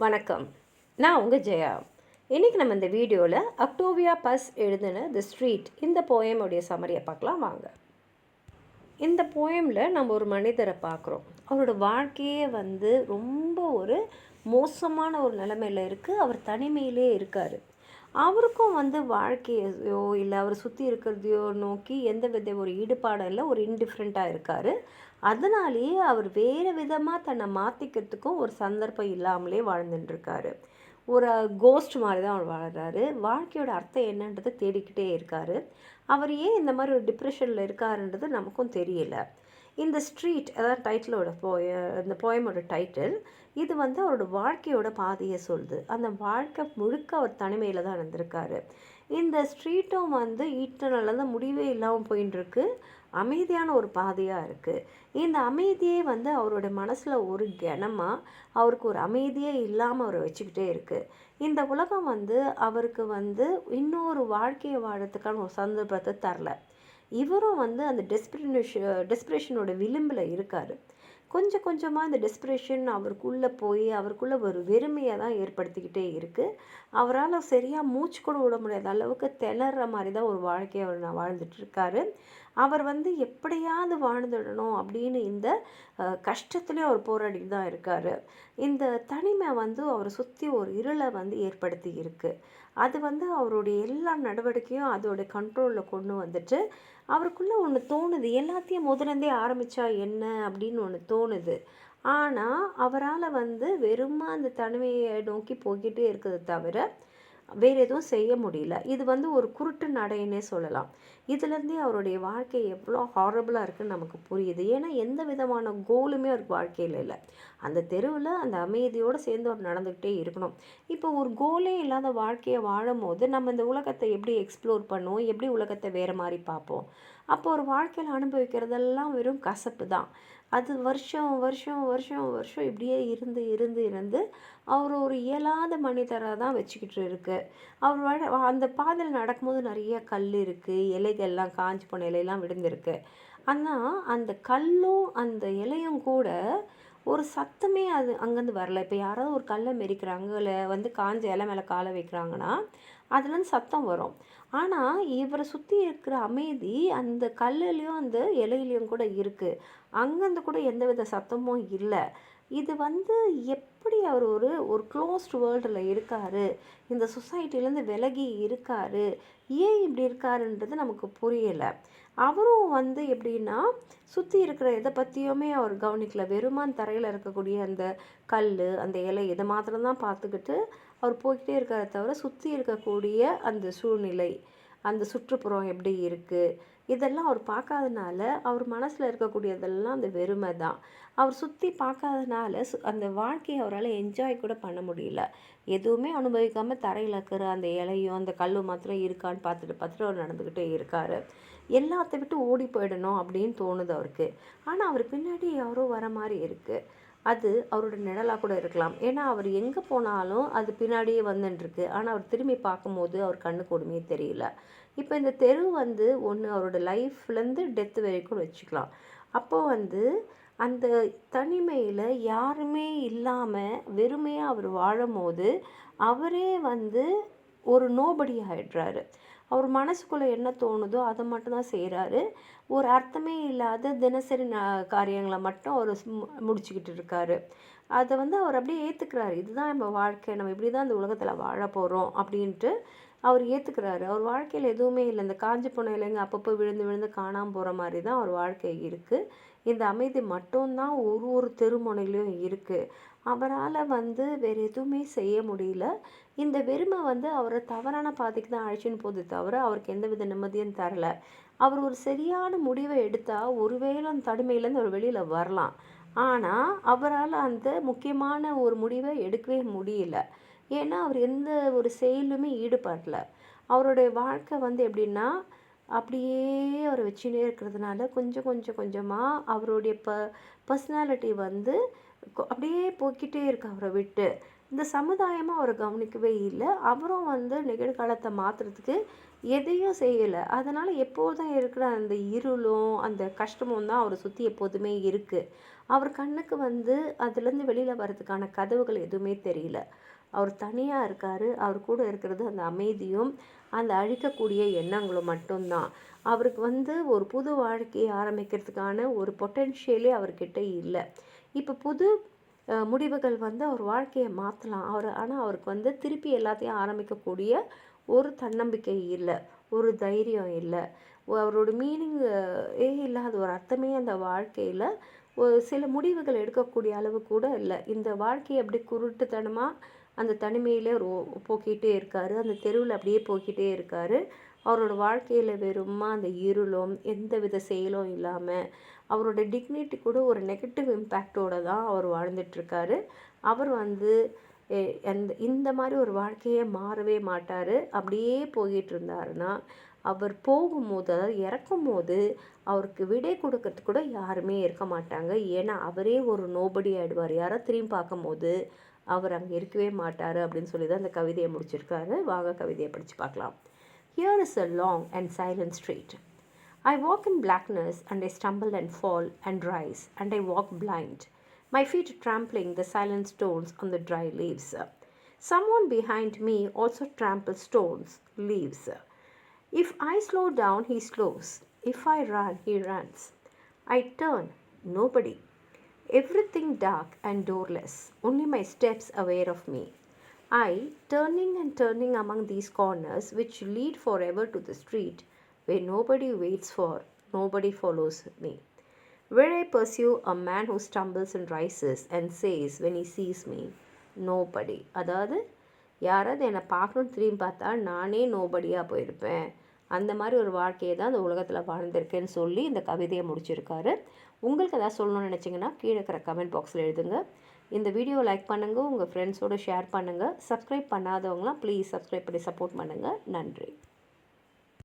வணக்கம். நான் உங்கள் ஜெயா. இன்றைக்கி நம்ம இந்த வீடியோவில் அக்டோவியா பஸ் எழுதின தி ஸ்ட்ரீட் இந்த போயமுடைய சம்மரியை பார்க்கலாம் வாங்க. இந்த போயமில் நம்ம ஒரு மனிதரை பார்க்குறோம். அவரோட வாழ்க்கையே ரொம்ப ஒரு மோசமான ஒரு நிலைமையில் இருக்குது. அவர் தனிமையிலே இருக்கார். அவருக்கும் வாழ்க்கையோ இல்லை அவர் சுற்றி இருக்கிறதையோ நோக்கி எந்த வித ஒரு ஈடுபாடும் இல்லை, ஒரு இன்டிஃப்ரெண்ட்டாக இருக்கார். அதனாலேயே அவர் வேறு விதமாக தன்னை மாற்றிக்கிறதுக்கும் ஒரு சந்தர்ப்பம் இல்லாமலே வாழ்ந்துட்டுருக்காரு. ஒரு கோஸ்ட் மாதிரி தான் அவர் வாழ்கிறாரு. வாழ்க்கையோட அர்த்தம் என்னன்றதை தேடிக்கிட்டே இருக்கார். அவர் ஏன் இந்த மாதிரி ஒரு டிப்ரெஷனில் இருக்காருன்றது நமக்கும் தெரியல. இந்த ஸ்ட்ரீட் அதாவது டைட்டிலோட இந்த போயமோட டைட்டில் இது அவரோட வாழ்க்கையோட பாதையை சொல்லுது. அந்த வாழ்க்கை முழுக்க அவர் தனிமையில் தான் இருந்திருக்காரு. இந்த ஸ்ட்ரீட்டும் ஈட்டர்னல்ல முடிவே இல்லாமல் போயின்னு அமைதியான ஒரு பாதையாக இருக்குது. இந்த அமைதியே அவரோட மனசில் ஒரு கனமாக அவருக்கு ஒரு அமைதியே இல்லாமல் அவரை வச்சுக்கிட்டே இருக்குது. இந்த உலகம் அவருக்கு இன்னொரு வாழ்க்கையை வாழறதுக்கான ஒரு சந்தர்ப்பத்தை தரல. இவரும் அந்த டெஸ்பிரேஷனோட விளிம்பில் இருக்கார். கொஞ்சம் கொஞ்சமாக இந்த டெஸ்பிரேஷன் அவருக்குள்ளே போய் அவருக்குள்ளே ஒரு வெறுமையை தான் ஏற்படுத்திக்கிட்டே இருக்குது. அவரால் சரியாக மூச்சு கூட விட முடியாத அளவுக்கு திணற மாதிரி தான் ஒரு வாழ்க்கையை அவர் வாழ்ந்துட்டுருக்காரு. அவர் எப்படியாவது வாழ்ந்துடணும் அப்படின்னு இந்த கஷ்டத்துலேயும் அவர் போராடிட்டு தான் இருக்கார். இந்த தனிமை அவரை சுற்றி ஒரு இருளை ஏற்படுத்தி இருக்குது. அது அவருடைய எல்லா நடவடிக்கையும் அதோட கண்ட்ரோலில் கொண்டு வந்துட்டு அவருக்குள்ளே ஒன்று தோணுது, எல்லாத்தையும் முதலேருந்தே ஆரம்பித்தா என்ன அப்படின்னு ஒன்று தோணுது. ஆனால் அவரால் வெறுமா அந்த தனிமையை நோக்கி போய்கிட்டே இருக்கிறத தவிர வேறு எதுவும் செய்ய முடியல. இது ஒரு குருட்டு நடைன்னே சொல்லலாம். இதுலேருந்தே அவருடைய வாழ்க்கை எவ்வளோ ஹாரபிளாக இருக்குதுன்னு நமக்கு புரியுது. ஏன்னா எந்த விதமான கோலுமே அவருக்கு வாழ்க்கையில் இல்லை. அந்த தெருவில் அந்த அமைதியோடு சேர்ந்து அவர் நடந்துக்கிட்டே இருக்கணும். இப்போ ஒரு கோலே இல்லாத வாழ்க்கையை வாழும் போது நம்ம இந்த உலகத்தை எப்படி எக்ஸ்ப்ளோர் பண்ணுவோம், எப்படி உலகத்தை வேறு மாதிரி பார்ப்போம்? அப்போ ஒரு வாழ்க்கையில் அனுபவிக்கிறதெல்லாம் வெறும் கசப்பு தான். அது வருஷம் வருஷம் வருஷம் வருஷம் இப்படியே இருந்து இருந்து இருந்து அவர் ஒரு இயலாத மனிதராக தான் வச்சுக்கிட்டு இருக்கு. அவர் அந்த பாதையில் நடக்கும்போது நிறைய கல் இருக்குது, இலைகள்லாம் காஞ்சி போன இலையெல்லாம் விழுந்திருக்கு. ஆனால் அந்த கல்லும் அந்த இலையும் கூட ஒரு சத்தமே அது அங்கேருந்து வரல. இப்போ யாராவது ஒரு கல்லை மெரிக்கிறாங்க, இல்லை காஞ்ச இலை மேலே காலை வைக்கிறாங்கன்னா அதுலேருந்து சத்தம் வரும். ஆனால் இவரை சுற்றி இருக்கிற அமைதி அந்த கல்லுலேயும் அந்த இலையிலையும் கூட இருக்குது. அங்கேருந்து கூட எந்த வித சத்தமும் இல்லை. இது எப்படி அவர் ஒரு ஒரு க்ளோஸ்ட் வேர்ல்டில் இருக்கார், இந்த சொசைட்டிலேருந்து விலகி இருக்கார், ஏன் இப்படி இருக்காருன்றது நமக்கு புரியலை. அவரும் எப்படின்னா சுற்றி இருக்கிற எதை பற்றியுமே அவர் கவனிக்கல. வெறுமான் தரையில் இருக்கக்கூடிய அந்த கல், அந்த இலை இதை மாத்திரம்தான் பார்த்துக்கிட்டு அவர் போய்கிட்டே இருக்கார தவிர சுற்றி இருக்கக்கூடிய அந்த சூழ்நிலை, அந்த சுற்றுப்புறம் எப்படி இருக்குது இதெல்லாம் அவர் பார்க்காதனால அவர் மனசில் இருக்கக்கூடியதெல்லாம் அந்த வெறுமை தான். அவர் சுற்றி பார்க்காதனால அந்த வாழ்க்கையை அவரால் என்ஜாய் கூட பண்ண முடியல. எதுவுமே அனுபவிக்காமல் தரையில் இருக்கிற அந்த இலையும் அந்த கல்லும் மாத்திரம் இருக்கான்னு பார்த்துட்டு பார்த்துட்டு அவர் நடந்துக்கிட்டே இருக்கார். எல்லாத்த விட்டு ஓடி போயிடணும் அப்படின்னு தோணுது அவருக்கு. ஆனால் அவர் பின்னாடி யாரோ வர மாதிரி இருக்குது. அது அவரோட நிழலாக கூட இருக்கலாம். ஏன்னா அவர் எங்கே போனாலும் அது பின்னாடியே வந்துட்டுருக்கு. ஆனால் அவர் திரும்பி பார்க்கும்போது அவர் கண்ணுக்கு ஒன்றுமே தெரியல. இப்போ இந்த தெரு ஒன்று அவரோட லைஃப்லேருந்து டெத்து வரைக்கும் வச்சுக்கலாம். அப்போது அந்த தனிமையில் யாருமே இல்லாமல் வெறுமையாக அவர் வாழும்போது அவரே ஒரு நோபடி ஆகிடுறாரு. அவர் மனசுக்குள்ளே என்ன தோணுதோ அதை மட்டும்தான் செய்கிறாரு. ஒரு அர்த்தமே இல்லாத தினசரி காரியங்களை மட்டும் அவர் முடிச்சுக்கிட்டு இருக்காரு. அதை அவர் அப்படியே ஏற்றுக்கிறாரு. இதுதான் நம்ம வாழ்க்கை, நம்ம இப்படி தான் இந்த உலகத்தில் வாழ போகிறோம் அப்படின்ட்டு அவர் ஏற்றுக்கிறாரு. அவர் வாழ்க்கையில் எதுவுமே இல்லை. இந்த காஞ்சி போன இலைங்க அப்பப்போ விழுந்து விழுந்து காணாமல் போகிற மாதிரி தான் அவர் வாழ்க்கை இருக்குது. இந்த அமைதி மட்டும்தான் ஒரு ஒரு தெருமுனையிலையும் இருக்குது. அவரால் வேறு எதுவுமே செய்ய முடியல. இந்த வெறுமை அவரை தவறான பாதைக்கு தான் அழைச்சின்னு போகுது தவிர அவருக்கு எந்த வித நிம்மதியும் தரல. அவர் ஒரு சரியான முடிவை எடுத்தால் ஒருவேளை அந்த தனிமையிலேருந்து அவர் வெளியில் வரலாம். ஆனால் அவரால் அந்த முக்கியமான ஒரு முடிவை எடுக்கவே முடியல. ஏன்னா அவர் எந்த ஒரு செயலுமே ஈடுபடல. அவருடைய வாழ்க்கை எப்படின்னா அப்படியே அவர் வச்சுன்னே இருக்கிறதுனால கொஞ்சம் கொஞ்சம் கொஞ்சமாக அவருடைய பர்சனாலிட்டி அப்படியே போய்க்கிட்டே இருக்கு அவரை விட்டு. இந்த சமுதாயமும் அவரை கவனிக்கவே இல்லை. அவரும் நிகழ்காலத்தை மாற்றுறதுக்கு எதையும் செய்யலை. அதனால் எப்போதும் இருக்கிற அந்த இருளும் அந்த கஷ்டமும் தான் அவரை சுற்றி எப்போதுமே இருக்குது. அவர் கண்ணுக்கு அதுலேருந்து வெளியில் வர்றதுக்கான கதவுகள் எதுவுமே தெரியல. அவர் தனியாக இருக்கார். அவர் கூட இருக்கிறது அந்த அமைதியும் அந்த அழிக்கக்கூடிய எண்ணங்களும் மட்டும்தான். அவருக்கு ஒரு புது வாழ்க்கையை ஆரம்பிக்கிறதுக்கான ஒரு பொட்டென்ஷியலே அவர்கிட்ட இல்லை. இப்போ புது முடிவுகள் அவர் வாழ்க்கையை மாற்றலாம். ஆனால் அவருக்கு திருப்பி எல்லாத்தையும் ஆரம்பிக்கக்கூடிய ஒரு தன்னம்பிக்கை இல்லை, ஒரு தைரியம் இல்லை. அவரோட மீனிங் இல்லாத ஒரு அர்த்தமே அந்த வாழ்க்கையில் ஒரு சில முடிவுகள் எடுக்கக்கூடிய அளவு கூட இல்லை. இந்த வாழ்க்கையை அப்படி குருட்டுத்தனமாக அந்த தனிமையிலே போக்கிட்டே இருக்கார். அந்த தெருவில் அப்படியே போக்கிட்டே இருக்கார். அவரோட வாழ்க்கையில் வெறுமா அந்த இருளும் எந்த வித செயலும் இல்லாமல் அவரோட டிக்னிட்டி கூட ஒரு நெகட்டிவ் இம்பேக்டோடு தான் அவர் வாழ்ந்துட்டுருக்காரு. அவர் இந்த மாதிரி ஒரு வாழ்க்கையே மாறவே மாட்டார். அப்படியே போயிட்டு இருந்தாருன்னா அவர் போகும்போது, அதாவது இறக்கும்போது அவருக்கு விடை கொடுக்கறதுக்கு கூட யாருமே இருக்க மாட்டாங்க. ஏன்னா அவரே ஒரு நோபடி ஆகிடுவார். யாரோ திரும்பி பார்க்கும்போது அவர் அங்கே இருக்கவே மாட்டார் அப்படின்னு சொல்லி தான் அந்த கவிதையை முடிச்சிருக்காரு. வாங்க கவிதையை படித்து பார்க்கலாம். Here is a long and silent street. I walk in blackness and I stumble and fall and rise and I walk blind, my feet trampling the silent stones on the dry leaves. Someone behind me also tramples stones, leaves. If I slow down, he slows. If I run, he runs. I turn, nobody. Everything dark and doorless, only my steps aware of me. I, turning and turning among these corners which lead forever to the street where nobody waits for, nobody follows me. Where I pursue a man who stumbles and rises and says when he sees me, nobody. அதாவது யாராவது என்னை பார்க்கணுன்னு திரும்பி பார்த்தா நானே நோபடியாக போயிருப்பேன். அந்த மாதிரி ஒரு வாழ்க்கையை தான் அந்த உலகத்தில் வாழ்ந்திருக்கேன்னு சொல்லி இந்த கவிதையை முடிச்சிருக்காரு. உங்களுக்கு எதாவது சொல்லணும்னு நினச்சிங்கன்னா கீழே இருக்கிற கமெண்ட் பாக்ஸில் எழுதுங்க. இந்த வீடியோவை லைக் பண்ணுங்கள், உங்கள் ஃப்ரெண்ட்ஸோடு ஷேர் பண்ணுங்கள். சப்ஸ்கிரைப் பண்ணாதவங்களாம் ப்ளீஸ் சப்ஸ்கிரைப் பண்ணி சப்போர்ட் பண்ணுங்கள். நன்றி.